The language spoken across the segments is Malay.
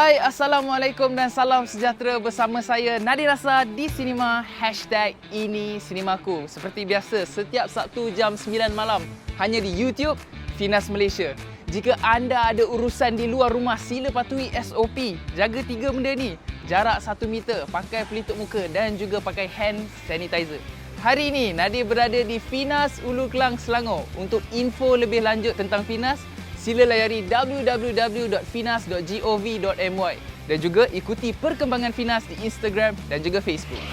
Hai, Assalamualaikum dan salam sejahtera bersama saya Nadir Rasa di Sinema #ini Sinemaku. Seperti biasa, setiap Sabtu jam 9 malam hanya di YouTube Finas Malaysia. Jika anda ada urusan di luar rumah, sila patuhi SOP. Jaga 3 benda ni. Jarak 1 meter, pakai pelitup muka dan juga pakai hand sanitizer. Hari ini Nadir berada di Finas Ulu Kelang, Selangor. Untuk info lebih lanjut tentang Finas, sila layari www.finas.gov.my dan juga ikuti perkembangan Finas di Instagram dan juga Facebook.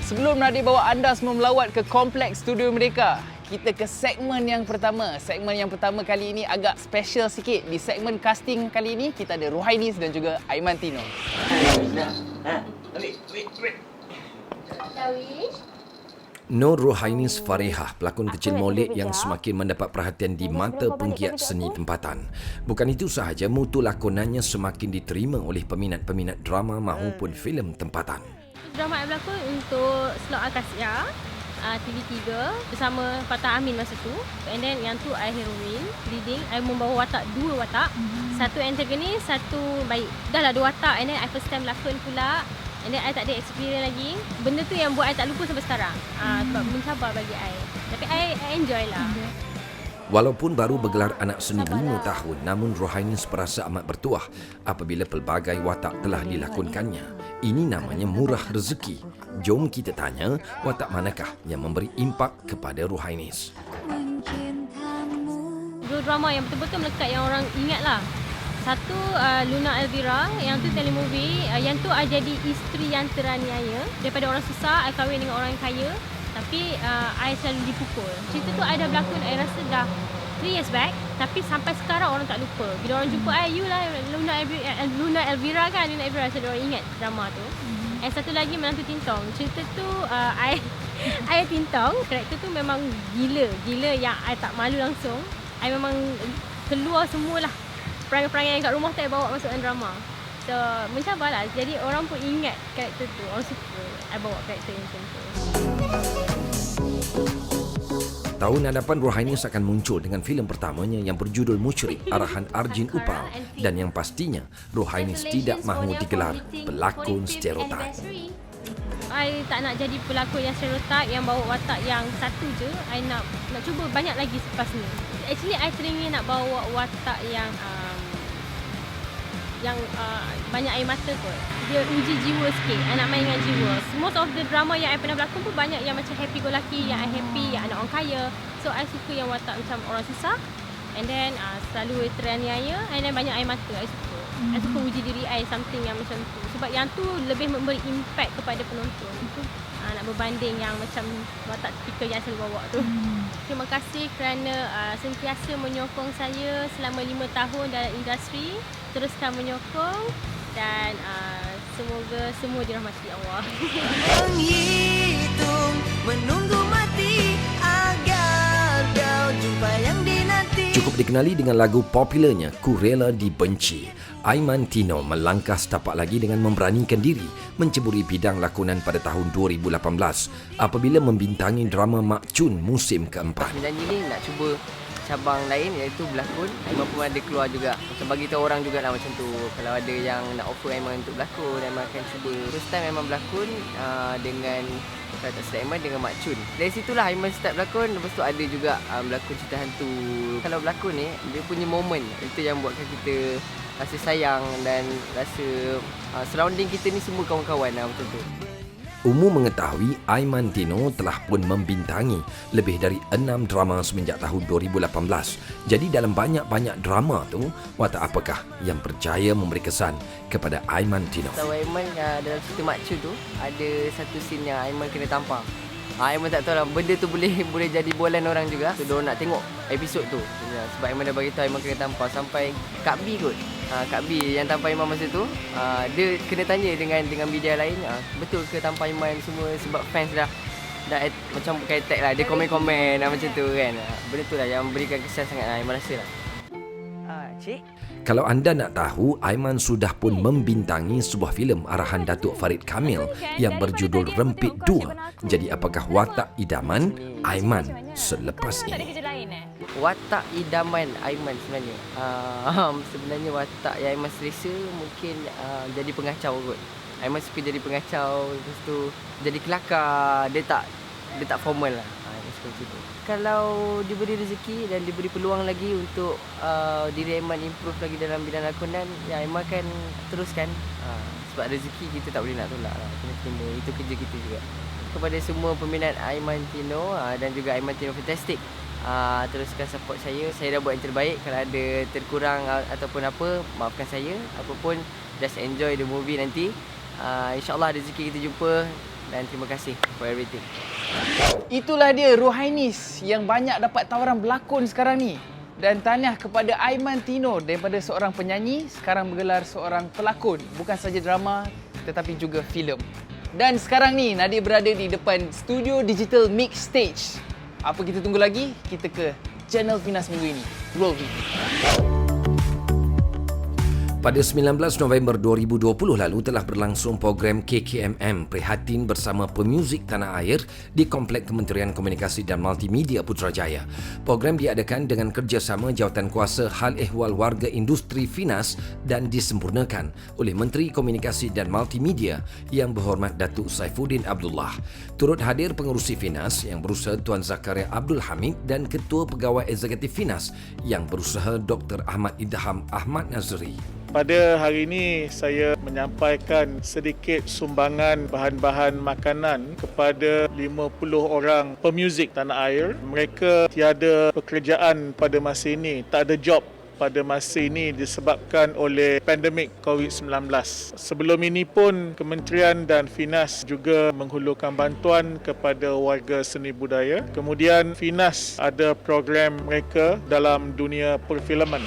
Sebelum Nadir bawa anda semua melawat ke kompleks studio mereka, kita ke segmen yang pertama. Segmen yang pertama kali ini agak special sikit. Di segmen casting kali ini, kita ada Rohainis dan juga Aiman Tino. Nur Rohainis Farehah, pelakon kecil molek yang semakin mendapat perhatian di mata penggiat seni tempatan. Bukan itu sahaja, mutu lakonannya semakin diterima oleh peminat-peminat drama maupun filem tempatan. Drama saya berlakon untuk Slot Akasia, TV3 bersama Fatah Amin masa tu. And then yang tu I heroine leading. I membawa watak, 2 watak. Satu antagonis, satu baik. Dah lah 2 watak. And then I first time lakon pula. And then I tak ada experience lagi. Benda tu yang buat I tak lupa sampai sekarang. Sebab mencabar bagi I. Tapi I enjoy lah. Walaupun baru bergelar anak seni 5 tahun, namun Rohainis perasa amat bertuah apabila pelbagai watak telah dilakonkannya. Ini namanya murah rezeki. Jom kita tanya, watak manakah yang memberi impak kepada Rohainis? 2 drama yang betul-betul melekat yang orang ingat lah. Satu Luna Elvira, yang tu telemovie, yang tu I jadi isteri yang teraniaya. Daripada orang susah, I kahwin dengan orang yang kaya. Tapi I selalu dipukul. Cerita tu I dah berlakon, I rasa dah 3 years back. Tapi sampai sekarang orang tak lupa. Bila orang jumpa I, you lah Luna Elvira kan? Luna Elvira, so orang ingat drama tu. And satu lagi Menantu Tintong. Cerita tu I Tintong, karakter tu memang gila yang I tak malu langsung. I memang keluar semualah perangai-perangai yang kat rumah tu I bawa masuk dalam drama. So mencabar lah. Jadi orang pun ingat karakter tu. Orang suka I bawa karakter yang macam tu. Tahun hadapan Rohainis akan muncul dengan filem pertamanya yang berjudul Musyrik, arahan Arjin Upal, dan yang pastinya Rohainis tidak mahu digelar pelakon stereotip. I tak nak jadi pelakon yang stereotip, yang bawa watak yang satu je. I nak cuba banyak lagi selepas ni. Actually I teringin nak bawa watak yang banyak air mata kot. Dia uji jiwa sikit. I nak main dengan jiwa. Most of the drama yang I pernah berlakon pun banyak yang macam happy go lucky, yang I happy, yang anak orang kaya. So I suka yang watak macam orang susah, and then selalu teraniaya, and then banyak air mata. I suka. I suka uji diri I something yang macam tu. Sebab yang tu lebih memberi impact kepada penonton. Nak berbanding yang macam watak tipikal yang selalu bawa tu. Terima kasih kerana sentiasa menyokong saya selama 5 tahun dalam industri. Teruskan menyokong dan semoga semua dirahmati Allah. Menghitung, menunggu mati agar kau jumpa yang dinanti. Cukup dikenali dengan lagu popularnya Ku Rela Dibenci, Aiman Tino melangkah setapak lagi dengan memberanikan diri menceburi bidang lakonan pada tahun 2018 apabila membintangi drama Mak Chun musim keempat. Janji ni nak cuba cabang lain, iaitu berlakon. Aiman pun ada keluar juga, macam bagi tahu orang jugalah macam tu. Kalau ada yang nak offer Aiman untuk berlakon, Aiman akan cuba. First time Aiman berlakon dengan karakter Aiman dengan Mak Chun. Dari situlah Aiman start berlakon. Lepas tu ada juga berlakon cerita hantu. Kalau berlakon ni, dia punya moment, itu yang buatkan kita rasa sayang dan rasa surrounding kita ni semua kawan-kawan lah macam tu. Umum mengetahui Aiman Tino telah pun membintangi lebih dari 6 drama semenjak tahun 2018. Jadi dalam banyak-banyak drama tu, watak apakah yang berjaya memberi kesan kepada Aiman Tino? Tahu Aiman dalam cerita Mak Chun tu, ada satu scene yang Aiman kena tampar. Aiman tak tahu lah, benda tu boleh jadi bualan orang juga. So diorang nak tengok episod tu. Sebab Aiman dah beritahu Aiman kena tampar. Sampai Kak B kot, Kak B yang tampar Aiman masa tu, dia kena tanya dengan media lain, betul ke tampar Aiman semua. Sebab fans dah macam bukan attack lah. Dia komen-komen macam tu kan. Benda tu lah yang memberikan kesan sangat lah, Aiman rasa lah. Cik, Kalau anda nak tahu, Aiman sudah pun membintangi sebuah filem arahan Datuk Farid Kamil yang berjudul Rempit 2. Jadi apakah watak idaman Aiman selepas ini? watak idaman Aiman sebenarnya. Sebenarnya watak yang Aiman selesa mungkin jadi pengacau kot. Aiman suka jadi pengacau, lepas tu jadi kelakar, dia tak formal lah. Aiman suka macam tu. Kalau diberi rezeki dan diberi peluang lagi untuk diri Aiman improve lagi dalam bidang lakonan, ya Aiman akan teruskan. Sebab rezeki kita tak boleh nak tolak lah. Kena terima, itu kerja kita juga. Kepada semua peminat Aiman Tino dan juga Aiman Tino Fantastic, teruskan support saya. Saya dah buat yang terbaik. Kalau ada terkurang ataupun apa, maafkan saya. Apapun, just enjoy the movie nanti. InsyaAllah rezeki kita jumpa. Dan terima kasih for everything. Itulah dia Rohainis yang banyak dapat tawaran berlakon sekarang ni. Dan tahniah kepada Aiman Tino daripada seorang penyanyi sekarang bergelar seorang pelakon, bukan saja drama tetapi juga filem. Dan sekarang ni Nadir berada di depan studio digital Mix Stage. Apa kita tunggu lagi? Kita ke channel Finas minggu ini. Roll video. Pada 19 November 2020 lalu telah berlangsung program KKMM Prihatin bersama Pemuzik Tanah Air di Komplek Kementerian Komunikasi dan Multimedia Putrajaya. Program diadakan dengan kerjasama Jawatan Kuasa Hal Ehwal Warga Industri Finas dan disempurnakan oleh Menteri Komunikasi dan Multimedia Yang Berhormat Datuk Saifuddin Abdullah. Turut hadir pengerusi Finas Yang Berusaha Tuan Zakaria Abdul Hamid dan Ketua Pegawai Eksekutif Finas Yang Berusaha Dr. Ahmad Idham Ahmad Nazri. Pada hari ini saya menyampaikan sedikit sumbangan bahan-bahan makanan kepada 50 orang pemuzik tanah air. Mereka tiada pekerjaan pada masa ini, tak ada job pada masa ini disebabkan oleh pandemik COVID-19. Sebelum ini pun Kementerian dan Finas juga menghulurkan bantuan kepada warga seni budaya. Kemudian Finas ada program mereka dalam dunia perfilman.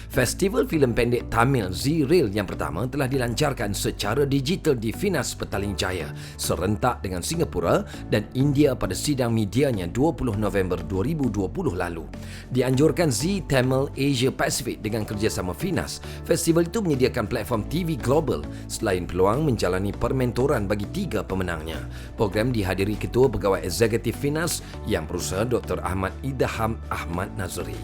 Festival filem pendek Tamil Z-Reel yang pertama telah dilancarkan secara digital di Finas Petaling Jaya serentak dengan Singapura dan India pada sidang medianya 20 November 2020 lalu. Dianjurkan Z Tamil Asia Pacific dengan kerjasama Finas, festival itu menyediakan platform TV global selain peluang menjalani permentoran bagi 3 pemenangnya. Program dihadiri Ketua Pegawai Eksekutif Finas Yang Berusaha Dr. Ahmad Idham Ahmad Nazri.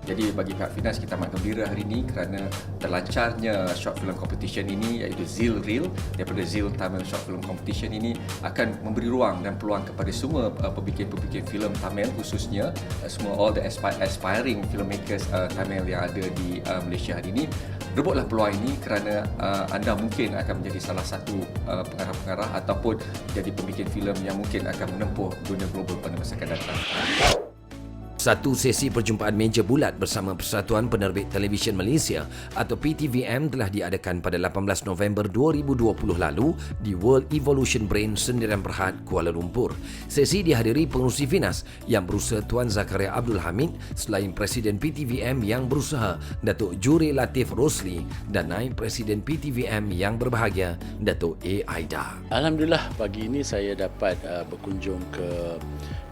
Jadi bagi pihak Finas kita amat gembira hari ini kerana terlancarnya short film competition ini iaitu Z-Reel daripada Z Tamil Short Film Competition ini akan memberi ruang dan peluang kepada semua pembikir-pembikir filem Tamil khususnya semua all the aspiring filmmakers Tamil yang ada di Malaysia hari ini. Rebutlah peluang ini kerana anda mungkin akan menjadi salah satu pengarah-pengarah ataupun jadi pembikin filem yang mungkin akan menempuh dunia global pada masa akan datang. Satu sesi perjumpaan meja bulat bersama Persatuan Penerbit Televisyen Malaysia atau PTVM telah diadakan pada 18 November 2020 lalu di World Evolution Brain Sendirian Berhad, Kuala Lumpur. Sesi dihadiri pengerusi Finas Yang Berusaha Tuan Zakaria Abdul Hamid selain Presiden PTVM Yang Berusaha Datuk Juri Latif Rosli dan Naib Presiden PTVM Yang Berbahagia Datuk A. Aida. Alhamdulillah pagi ini saya dapat berkunjung ke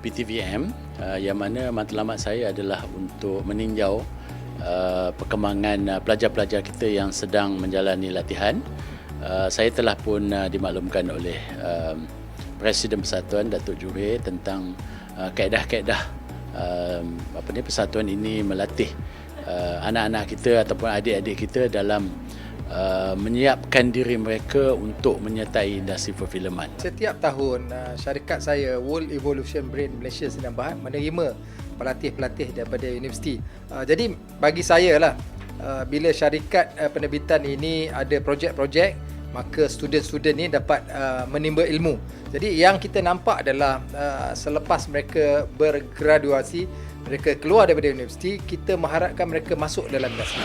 PTVM yang mana matlamat saya adalah untuk meninjau perkembangan pelajar-pelajar kita yang sedang menjalani latihan. Saya telah pun dimaklumkan oleh Presiden Persatuan Datuk Juhir tentang kaedah-kaedah persatuan ini melatih anak-anak kita ataupun adik-adik kita dalam menyiapkan diri mereka untuk menyertai industri perfilman. Setiap tahun syarikat saya World Evolution Brain Malaysia Sdn Bhd menerima pelatih-pelatih daripada universiti. Jadi bagi saya lah bila syarikat penerbitan ini ada projek-projek, maka student-student ni dapat menimba ilmu. Jadi yang kita nampak adalah selepas mereka bergraduasi, mereka keluar daripada universiti, kita mengharapkan mereka masuk dalam industri.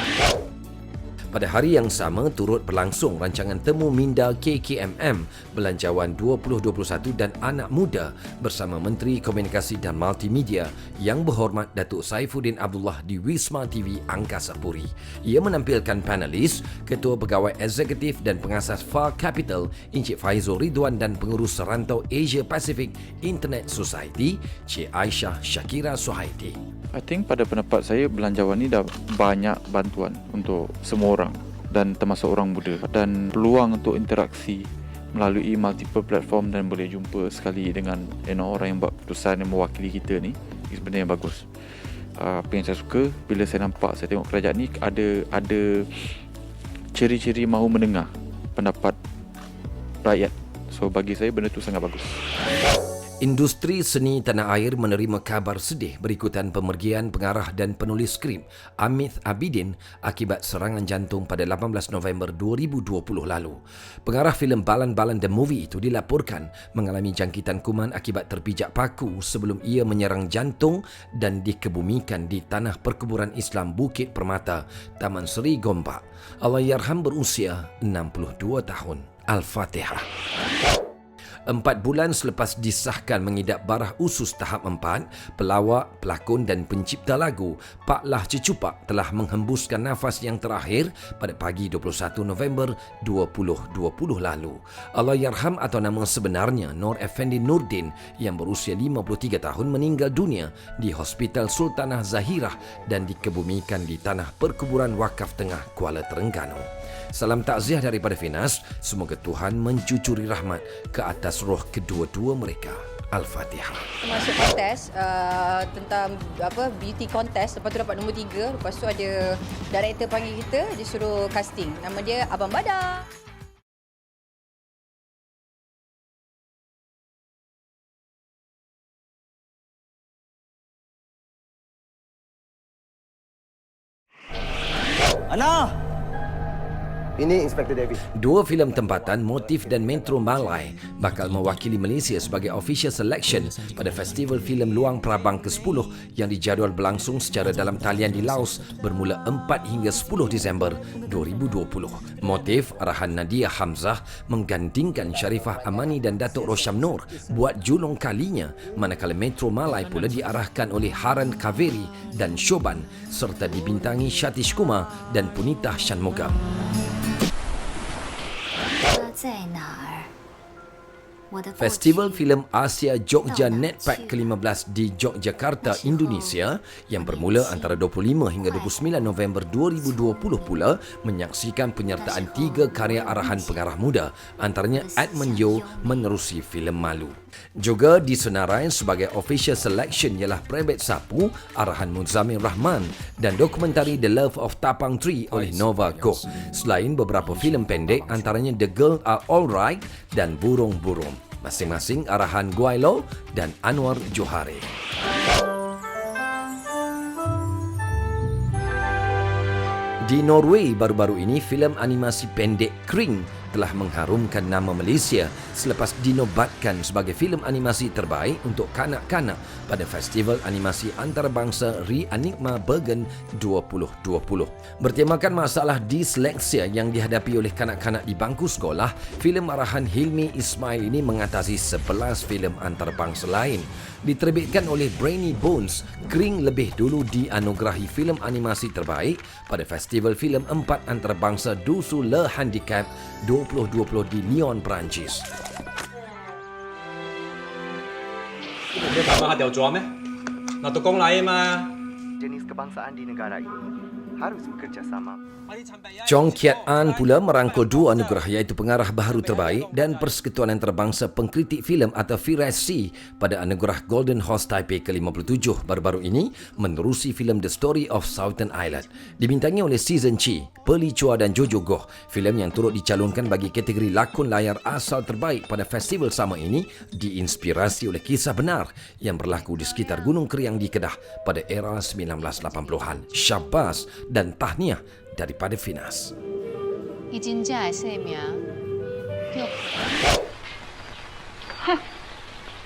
Pada hari yang sama turut berlangsung rancangan Temu Minda KKMM Belanjawan 2021 dan Anak Muda bersama Menteri Komunikasi dan Multimedia Yang Berhormat Datuk Saifuddin Abdullah di Wisma TV Angkasa Puri. Ia menampilkan panelis, Ketua Pegawai Eksekutif dan Pengasas Far Capital Encik Faizul Ridwan dan Pengurus Serantau Asia Pacific Internet Society Cik Aisyah Shakira Suhaidi. I think pada pendapat saya belanjawan ni dah banyak bantuan untuk semua orang dan termasuk orang muda dan peluang untuk interaksi melalui multiple platform dan boleh jumpa sekali dengan orang yang buat keputusan yang mewakili kita ni, benda yang bagus. Apa yang saya suka bila saya nampak, saya tengok kerajaan ni ada ciri-ciri mahu mendengar pendapat rakyat. So bagi saya benda tu sangat bagus. Industri seni tanah air menerima kabar sedih berikutan pemergian pengarah dan penulis skrip Amit Abidin akibat serangan jantung pada 18 November 2020 lalu. Pengarah filem Balan-Balan The Movie itu dilaporkan mengalami jangkitan kuman akibat terpijak paku sebelum ia menyerang jantung dan dikebumikan di tanah perkuburan Islam Bukit Permata, Taman Seri Gombak. Allahyarham berusia 62 tahun. Al-Fatihah. 4 bulan selepas disahkan mengidap barah usus tahap 4, pelawak, pelakon dan pencipta lagu Pak Lah Cecupak telah menghembuskan nafas yang terakhir pada pagi 21 November 2020 lalu. Allahyarham atau nama sebenarnya Nur Effendi Nurdin yang berusia 53 tahun meninggal dunia di Hospital Sultanah Zahirah dan dikebumikan di Tanah Perkuburan Wakaf Tengah Kuala Terengganu. Salam takziah daripada Finas, semoga Tuhan mencucuri rahmat ke atas roh kedua-dua mereka. Al-Fatihah. Masuk kontes tentang beauty contest, lepas tu dapat nombor 3, lepas tu ada director panggil kita, dia suruh casting. Nama dia Abang Badar. Ana! Ini Inspektor Davis. 2 filem tempatan Motif dan Metro Malai bakal mewakili Malaysia sebagai official selection pada Festival Filem Luang Prabang ke-10 yang dijadual berlangsung secara dalam talian di Laos bermula 4 hingga 10 Disember 2020. Motif arahan Nadia Hamzah menggandingkan Sharifah Amani dan Datuk Rosham Noor buat julung kalinya, manakala Metro Malai pula diarahkan oleh Haran Kaveri dan Shoban serta dibintangi Shatish Kumar dan Punitha Shanmugam. Festival Filem Asia Jogja Netpack ke-15 di Yogyakarta, Indonesia yang bermula antara 25 hingga 29 November 2020 pula menyaksikan penyertaan 3 karya arahan pengarah muda, antaranya Edmund Yeo menerusi filem Malu. Juga disenarai sebagai official selection ialah Prebet Sapu arahan Muzamil Rahman dan dokumentari The Love of Tapang Tree oleh Nova Goh, selain beberapa filem pendek antaranya The Girl Are Alright dan Burung-Burung, masing-masing arahan Guailo dan Anwar Johari. Di Norway baru-baru ini, filem animasi pendek Kring telah mengharumkan nama Malaysia selepas dinobatkan sebagai filem animasi terbaik untuk kanak-kanak pada Festival Animasi Antarabangsa Re-Enigma Bergen 2020. Bertemakan masalah disleksia yang dihadapi oleh kanak-kanak di bangku sekolah, filem arahan Hilmi Ismail ini mengatasi 11 filem antarabangsa lain. Diterbitkan oleh Brainy Bones, Kring lebih dulu dianugerahi filem animasi terbaik pada Festival Filem 4 Antarabangsa Dusu Le Handicap 2020 di Lyon, Perancis. Jenis kebangsaan di negara ini harus bekerjasama. Chong Kiat An pula merangkul 2 anugerah iaitu pengarah baharu terbaik dan Persekutuan Antarabangsa Pengkritik Filem atau FIRASI pada anugerah Golden Horse Taipei ke-57 baru-baru ini menerusi filem The Story of Southern Island. Dibintangi oleh Season Chi, Pearly Chua dan Jojo Goh, filem yang turut dicalonkan bagi kategori lakon layar asal terbaik pada festival sama ini diinspirasi oleh kisah benar yang berlaku di sekitar Gunung Keriang di Kedah pada era 1980-an. Syabas dan tahniah daripada Finas.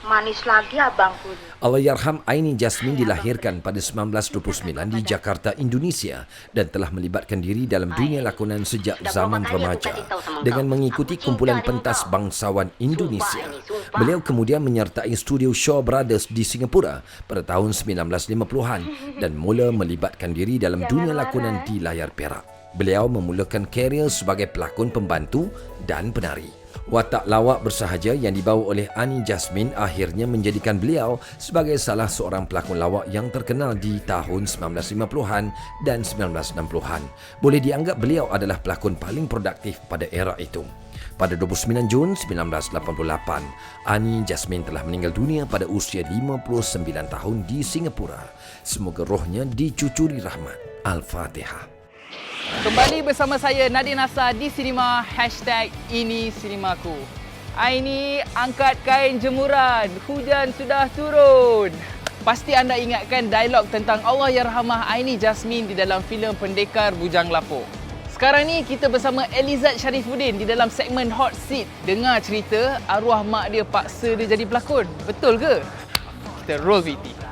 Manis lagi abangku. Allahyarham Aini Jasmine dilahirkan pada 1929 di Jakarta, Indonesia dan telah melibatkan diri dalam dunia lakonan sejak zaman remaja dengan mengikuti kumpulan pentas bangsawan Indonesia. Beliau kemudian menyertai studio Shaw Brothers di Singapura pada tahun 1950-an dan mula melibatkan diri dalam dunia lakonan di layar perak. Beliau memulakan karier sebagai pelakon pembantu dan penari. Watak lawak bersahaja yang dibawa oleh Ani Jasmine akhirnya menjadikan beliau sebagai salah seorang pelakon lawak yang terkenal di tahun 1950-an dan 1960-an. Boleh dianggap beliau adalah pelakon paling produktif pada era itu. Pada 29 Jun 1988, Ani Jasmine telah meninggal dunia pada usia 59 tahun di Singapura. Semoga rohnya dicucuri rahmat. Al-Fatihah. Kembali bersama saya Nadir Nasar di Sinema #ini Sinemaku. Ini angkat kain jemuran, hujan sudah turun. Pasti anda ingatkan dialog tentang Allahyarhamah Aini Jasmine di dalam filem Pendekar Bujang Lapuk. Sekarang ni kita bersama Elizad Sharifuddin di dalam segmen Hot Seat. Dengar cerita arwah mak dia paksa dia jadi pelakon. Betul ke? Kita roll VT.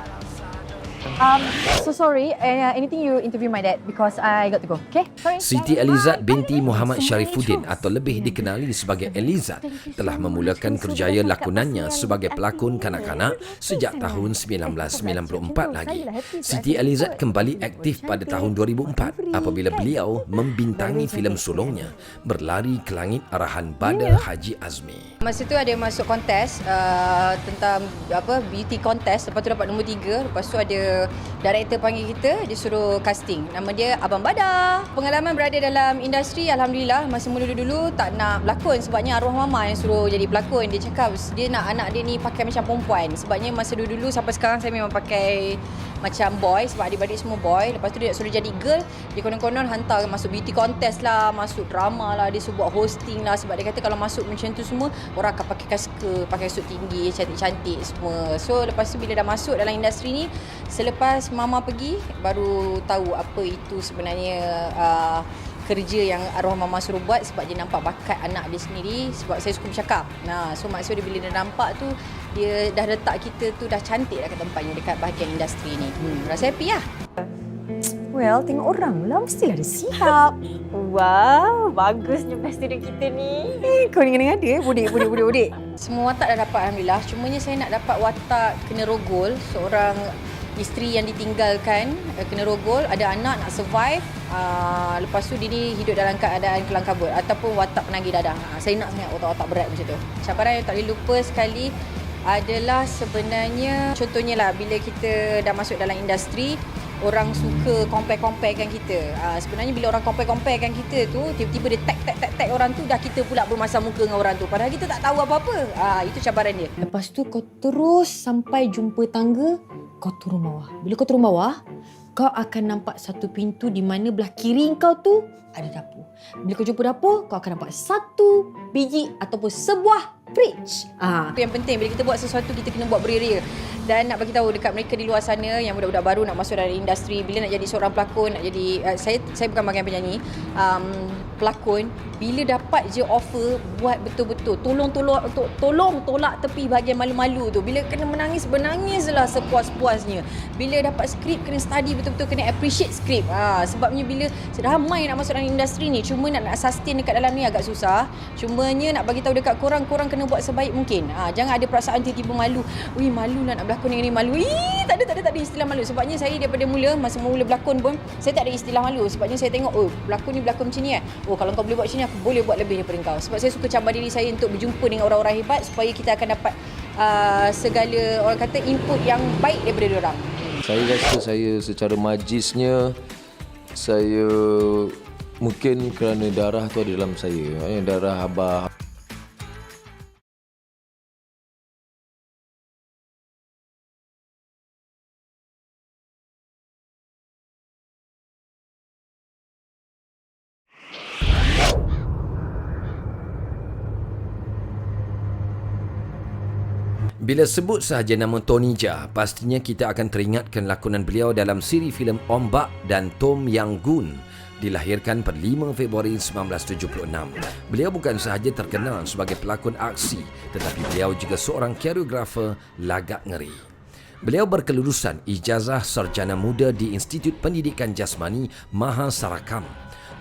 So sorry, anything you interview my dad because I got to go. Okay? Sorry. Siti Elizad binti Muhammad Sharifuddin atau lebih dikenali sebagai Elizad telah memulakan kerjaya lakonannya sebagai pelakon kanak-kanak sejak tahun 1994 lagi. Siti Elizad kembali aktif pada tahun 2004 apabila beliau membintangi filem sulungnya Berlari ke Langit arahan Badar Haji Azmi. Masa tu ada masuk kontes tentang beauty contest, lepas tu dapat nombor 3, lepas tu ada director panggil kita, dia suruh casting. Nama dia Abang Badar. Pengalaman berada dalam industri, alhamdulillah, masa muda dulu tak nak berlakon sebabnya arwah mama yang suruh jadi pelakon. Dia cakap dia nak anak dia ni pakai macam perempuan. Sebabnya masa dulu sampai sekarang saya memang pakai macam boy sebab adik-adik semua boy. Lepas tu dia suruh jadi girl, dia konon-konon hantar masuk beauty contest lah, masuk drama lah, dia suruh buat hosting lah sebab dia kata kalau masuk macam tu semua orang akan pakai kaska, pakai suit tinggi, cantik-cantik semua. So lepas tu bila dah masuk dalam industri ni, selepas mama pergi baru tahu apa itu sebenarnya kerja yang arwah mama suruh buat sebab dia nampak bakat anak dia sendiri sebab saya suka bercakap. Nah, so maksud dia bila dia nampak tu dia dah letak kita tu dah cantik dah kat tempatnya dekat bahagian industri ni. Rasa happy lah. Well, tengok orang lah mestilah dia siap. Wow, bagusnya presiden kita ni. Kau ni kena ada budik. Semua watak dah dapat alhamdulillah. Cumanya saya nak dapat watak kena rogol, seorang isteri yang ditinggalkan, kena rogol, ada anak nak survive, lepas tu dia ni hidup dalam keadaan kelang kabut ataupun watak penagih dadah. Saya nak sangat watak-watak berat macam tu. Cabaran yang tak boleh lupa sekali adalah sebenarnya contohnya lah bila kita dah masuk dalam industri, orang suka compare-comparekan kita. Sebenarnya bila orang compare-comparekan kita tu, tiba-tiba dia tag orang tu, dah kita pula bermasam muka dengan orang tu. Padahal kita tak tahu apa-apa. Itu cabaran dia. Lepas tu kau terus sampai jumpa tangga, kau turun bawah. Bila kau turun bawah, kau akan nampak satu pintu di mana belah kiri kau tu ada dapur. Bila kau jumpa dapur, kau akan nampak satu biji ataupun sebuah fridge. Yang penting bila kita buat sesuatu, kita kena buat beria-ria. Dan nak bagi tahu dekat mereka di luar sana yang budak-budak baru nak masuk dalam industri, bila nak jadi seorang pelakon, nak jadi saya bukan bahagian penyanyi, pelakon, bila dapat je offer, buat betul-betul. Tolong tolak tepi bahagian malu-malu tu. Bila kena menangislah sepuas-puasnya. Bila dapat skrip, kena study betul-betul, kena appreciate skrip. Sebabnya bila ramai nak masuk dalam industri ni, cuma nak sustain dekat dalam ni agak susah. Cumanya nak bagi tahu dekat korang kena buat sebaik mungkin. Jangan ada perasaan tiba-tiba malu. Ui, malu nak berlakon dengan ni, malu. Tak ada istilah malu. Sebabnya saya daripada mula, masa mula berlakon pun, saya tak ada istilah malu. Sebabnya saya tengok, berlakon ni berlakon macam ni kalau kau boleh buat macam ni, aku boleh buat lebih daripada kau. Sebab saya suka cabar diri saya untuk berjumpa dengan orang-orang hebat supaya kita akan dapat segala orang kata input yang baik daripada diorang. Saya rasa saya secara majisnya, saya mungkin kerana darah tu ada dalam saya, darah abah. Bila sebut sahaja nama Tony Jaa, pastinya kita akan teringatkan lakonan beliau dalam siri filem Ombak dan Tom Yang Gun. Dilahirkan pada 5 Februari 1976. Beliau bukan sahaja terkenal sebagai pelakon aksi, tetapi beliau juga seorang koreografer lagak ngeri. Beliau berkelulusan ijazah sarjana muda di Institut Pendidikan Jasmani Mahasarakam.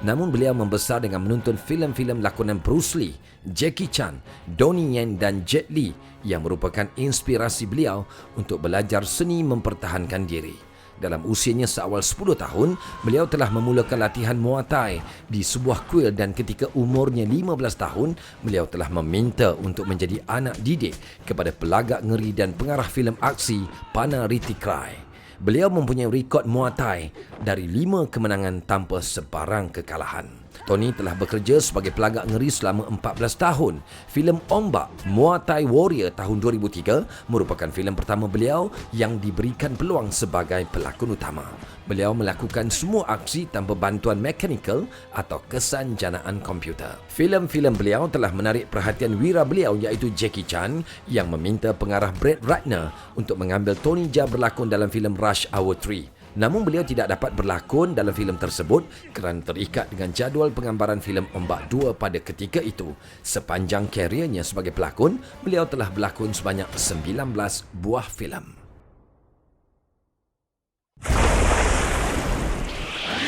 Namun beliau membesar dengan menonton filem-filem lakonan Bruce Lee, Jackie Chan, Donnie Yen dan Jet Li yang merupakan inspirasi beliau untuk belajar seni mempertahankan diri. Dalam usianya seawal 10 tahun, beliau telah memulakan latihan Muay Thai di sebuah kuil dan ketika umurnya 15 tahun, beliau telah meminta untuk menjadi anak didik kepada pelagak ngeri dan pengarah filem aksi Pana Ritikrai. Beliau mempunyai rekod Muay Thai dari 5 kemenangan tanpa sebarang kekalahan. Tony telah bekerja sebagai pelagak ngeri selama 14 tahun. Filem Ombak Muay Thai Warrior tahun 2003 merupakan filem pertama beliau yang diberikan peluang sebagai pelakon utama. Beliau melakukan semua aksi tanpa bantuan mekanikal atau kesanjanaan komputer. Filem-filem beliau telah menarik perhatian wira beliau iaitu Jackie Chan yang meminta pengarah Brett Ratner untuk mengambil Tony Jaa berlakon dalam filem Rush Hour 3. Namun beliau tidak dapat berlakon dalam filem tersebut kerana terikat dengan jadual penggambaran filem Ombak 2 pada ketika itu. Sepanjang kariernya sebagai pelakon, beliau telah berlakon sebanyak 19 buah filem.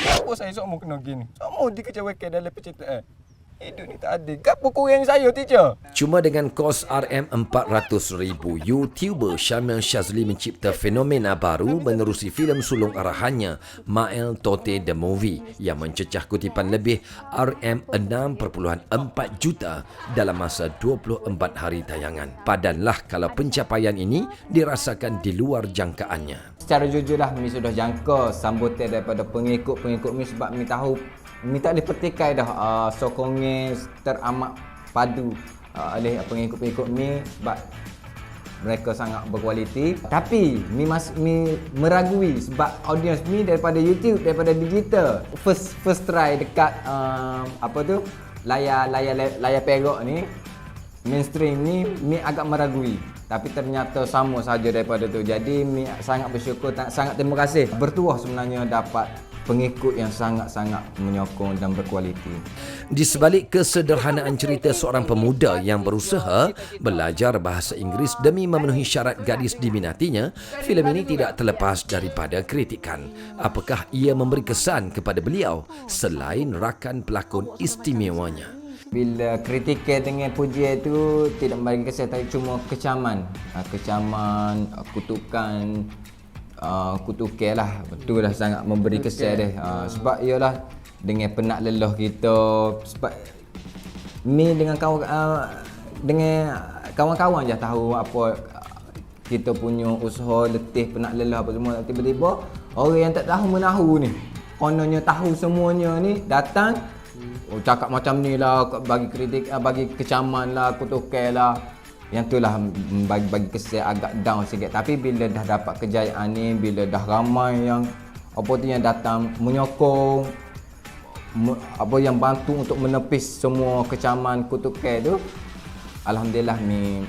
Kenapa saya semua kena gini? Semua dikecewakan dalam penciptaan. Hidup ni tak adil. Kenapa kurang saya, teacher? Cuma dengan kos RM400,000, YouTuber Syamil Shazli mencipta fenomena baru menerusi filem sulung arahannya, Mael Tote The Movie, yang mencecah kutipan lebih RM6.4 juta dalam masa 24 hari tayangan. Padanlah kalau pencapaian ini dirasakan di luar jangkaannya. Secara jujurlah, Mi sudah jangka sambutan daripada pengikut-pengikut Mi sebab Mi tahu Mi tak boleh pertikai dah sokongnya teramat padu oleh pengikut-pengikut Mi sebab mereka sangat berkualiti. Tapi Mi meragui sebab audiens Mi daripada YouTube, daripada digital. First try dekat layar perak ni, mainstream ni, Mi agak meragui. Tapi ternyata sama saja daripada tu. Jadi Mi sangat bersyukur, sangat terima kasih. Bertuah sebenarnya dapat pengikut yang sangat-sangat menyokong dan berkualiti. Di sebalik kesederhanaan cerita seorang pemuda yang berusaha belajar bahasa Inggeris demi memenuhi syarat gadis diminatinya, filem ini tidak terlepas daripada kritikan. Apakah ia memberi kesan kepada beliau selain rakan pelakon istimewanya? Bila kritikan dengan pujian itu tidak memberi kesan, tapi cuma kecaman, kutukan, kutukan lah. Betul lah, sangat memberi kesan dia. Sebab ialah dengan penat lelah kita, sebab ni dengan kawan-kawan je tahu apa kita punya usaha, letih, penat lelah apa semua. Tiba-tiba orang yang tak tahu menahu ni, kononnya tahu semuanya ni, datang cakap macam ni lah, bagi kritik, bagi kecaman lah, kutukan lah. Yang tu lah bagi kesan agak down sikit. Tapi bila dah dapat kejayaan ni, bila dah ramai yang yang datang menyokong, yang bantu untuk menepis semua kecaman, kutukan tu, alhamdulillah ni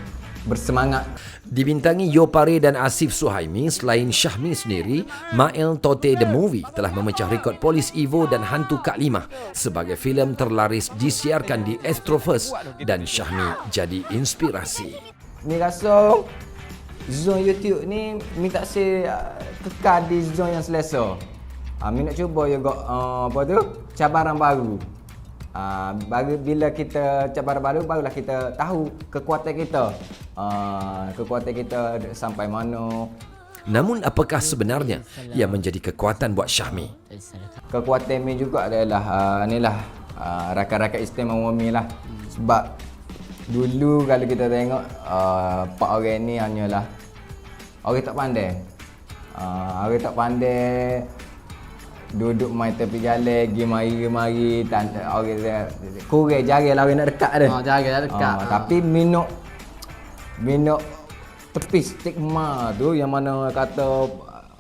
bersemangat. Dibintangi Yopare dan Asif Suhaimi, selain Syahmi sendiri, Mael Tote The Movie telah memecah rekod Polis Evo dan Hantu Kak Limah sebagai filem terlaris disiarkan di Astrofirst dan Syahmi jadi inspirasi. Mi rasa zon YouTube ni Mi tak kekal di zon yang selesa. Mi nak cuba juga cabaran baru. Bila kita cabaran baru, barulah kita tahu kekuatan kita. Kekuatan kita sampai mana. Namun apakah sebenarnya yang menjadi kekuatan buat Syahmi? Kekuatan Mi juga adalah rakan-rakan istimewa Mi lah. Sebab dulu kalau kita tengok pak orang ni hanyalah orang tak pandai. Orang tak pandai, duduk main tepi jalan, pergi mari, orang kurang jarang lah orang nak dekat dia. Jarang nak dekat. Tapi minuk tepi stigma tu, yang mana kata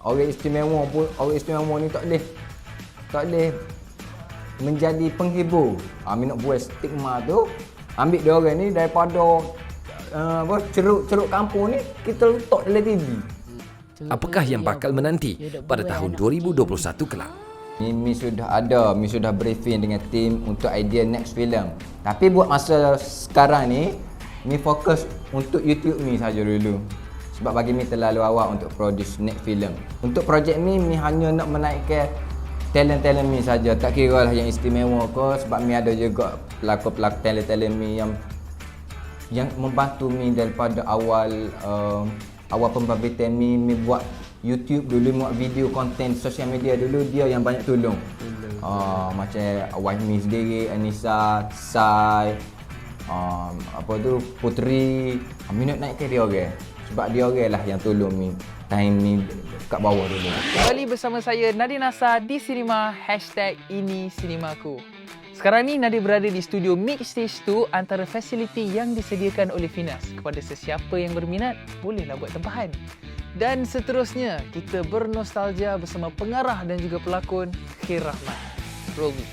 orang istimewa ni tak boleh menjadi penghibur. Minuk buat stigma tu, ambil dia orang ni daripada ceruk kampung ni, kita letak dalam TV. Apakah yang bakal menanti pada tahun 2021 kelak? Mi sudah briefing dengan tim untuk idea next film. Tapi buat masa sekarang ni, Mi fokus untuk YouTube Mi saja dulu. Sebab bagi Mi terlalu awal untuk produce next film. Untuk projek Mi hanya nak menaikkan talent-talent Mi saja. Tak kira lah yang istimewa ke, sebab Mi ada juga pelakon-pelakon talent-talent Mi yang membantu Mi daripada awal pembabitan Mi buat YouTube dulu muat video konten sosial media dulu dia yang banyak tolong. Macam Wife Me sendiri, Anissa, Sai, Putri, minat naik ke dia orang. Sebab dia orang lah yang tolong ni time ni kat bawah dulu. Kembali bersama saya Nadir Nasar di Sinema #IniSinemaku. Sekarang ni Nadir berada di studio Mix Stage 2, antara fasiliti yang disediakan oleh Finas. Kepada sesiapa yang berminat, bolehlah buat tempahan. Dan seterusnya, kita bernostalgia bersama pengarah dan juga pelakon Khair Rahman. Roll me.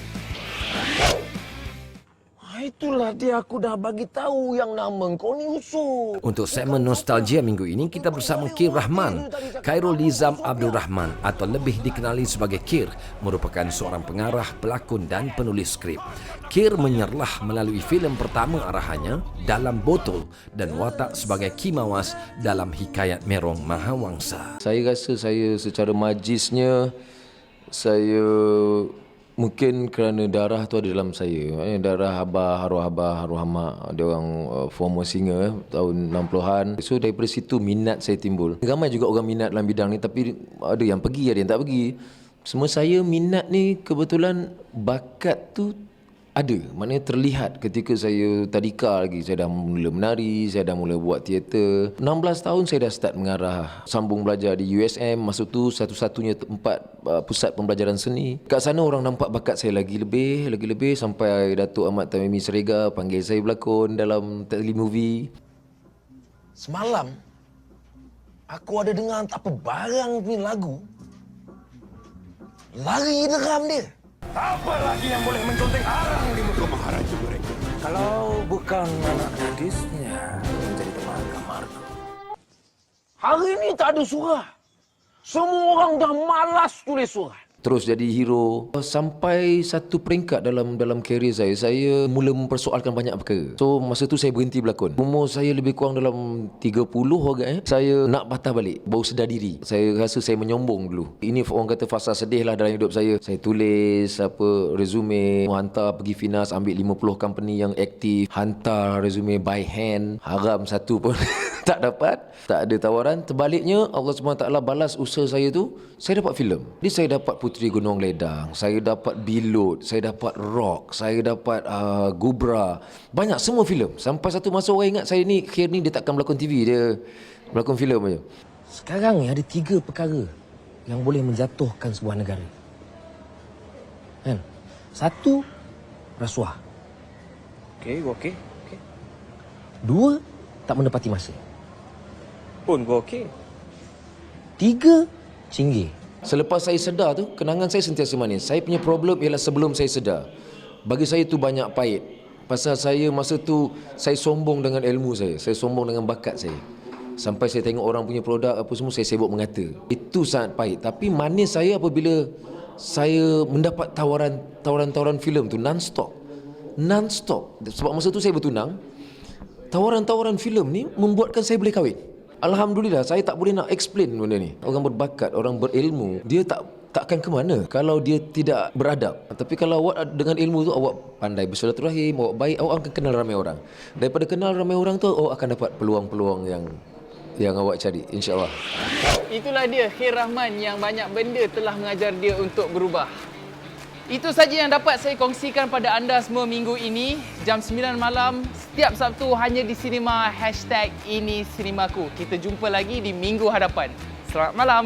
Itulah dia, aku dah bagi tahu yang nama kau ni Usuk. Untuk segmen nostalgia minggu ini, kita bersama Khair Rahman. Khairul Nizam Abdul Rahman atau lebih dikenali sebagai Khair merupakan seorang pengarah, pelakon dan penulis skrip. Khair menyerlah melalui filem pertama arahannya, Dalam Botol, dan watak sebagai Kimawas dalam Hikayat Merong Mahawangsa. Saya rasa saya secara majisnya, saya mungkin kerana darah tu ada dalam saya. Darah abah, arwah mak, dia orang former singer tahun 60-an. So daripada situ minat saya timbul. Ramai juga orang minat dalam bidang ni, tapi ada yang pergi, ada yang tak pergi. Semua saya minat ni kebetulan bakat tu ada. Maknanya terlihat ketika saya tadika lagi. Saya dah mula menari, saya dah mula buat teater. 16 tahun saya dah start mengarah. Sambung belajar di USM. Masa tu satu-satunya tempat pusat pembelajaran seni. Kat sana orang nampak bakat saya lagi lebih sampai Datuk Ahmad Tamimi Serega panggil saya berlakon dalam telemovie. Semalam, aku ada dengar tak apa barang punya lagu. Lari deram dia. Apa lagi yang boleh menconteng arang di muka maharaja mereka? Kalau bukan anak gadisnya menjadi teman kamarku. Hari ini tak ada surah. Semua orang dah malas tulis surah. Terus jadi hero. Sampai satu peringkat dalam karier saya mula mempersoalkan banyak perkara. So masa tu saya berhenti berlakon. Umur saya lebih kurang dalam 30 agak. Saya nak patah balik, baru sedar diri. Saya rasa saya menyombong dulu. Ini orang kata fasa sedih lah dalam hidup saya. Saya tulis resume, hantar pergi Finas, ambil 50 company yang aktif, hantar resume by hand, haram satu pun tak dapat, tak ada tawaran. Terbaliknya Allah SWT balas usaha saya tu, saya dapat filem. Jadi saya dapat Puteri Gunung Ledang, saya dapat Bilut, saya dapat Rock, saya dapat Gubra. Banyak semua filem. Sampai satu masa orang ingat saya ni, Khair ni dia takkan berlakon TV, dia berlakon filem aja. Sekarang ni ada 3 perkara yang boleh menjatuhkan sebuah negara. Kan? 1, rasuah. Okey. 2, tak menepati masa. Pun gua okey. 3, cinggir. Selepas saya sedar tu, kenangan saya sentiasa manis. Saya punya problem ialah sebelum saya sedar. Bagi saya tu banyak pahit. Pasal saya masa tu, saya sombong dengan ilmu saya sombong dengan bakat saya. Sampai saya tengok orang punya produk apa semua, saya sibuk mengata. Itu sangat pahit. Tapi manis saya apabila saya mendapat tawaran filem tu non-stop. Sebab masa tu saya bertunang. Tawaran-tawaran filem ni membuatkan saya boleh kahwin. Alhamdulillah, saya tak boleh nak explain benda ni. Orang berbakat, orang berilmu, dia takkan ke mana kalau dia tidak beradab. Tapi kalau awak dengan ilmu tu, awak pandai bersilaturahim, awak baik, awak akan kenal ramai orang. Daripada kenal ramai orang tu, awak akan dapat peluang-peluang yang awak cari, insya-Allah. Itulah dia Khair Rahman yang banyak benda telah mengajar dia untuk berubah. Itu saja yang dapat saya kongsikan pada anda semua minggu ini. Jam 9 malam, setiap Sabtu hanya di Sinema #IniSinemaku. Kita jumpa lagi di minggu hadapan. Selamat malam.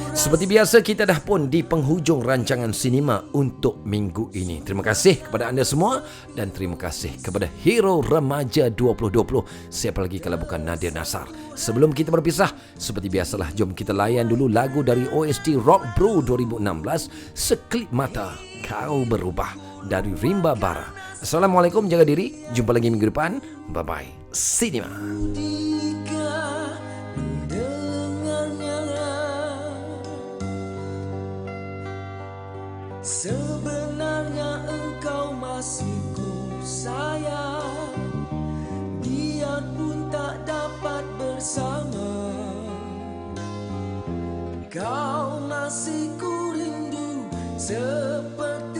Seperti biasa, kita dah pun di penghujung rancangan sinema untuk minggu ini. Terima kasih kepada anda semua dan terima kasih kepada Hero Remaja 2020. Siapa lagi kalau bukan Nadir Nasar. Sebelum kita berpisah, seperti biasalah, jom kita layan dulu lagu dari OST Rock Bro 2016, Sekelip Mata Kau Berubah, dari Rimba Bara. Assalamualaikum, jaga diri. Jumpa lagi minggu depan. Bye-bye. Sinema. Sebenarnya engkau masih ku sayang, dia pun tak dapat bersama. Kau masih ku rindu seperti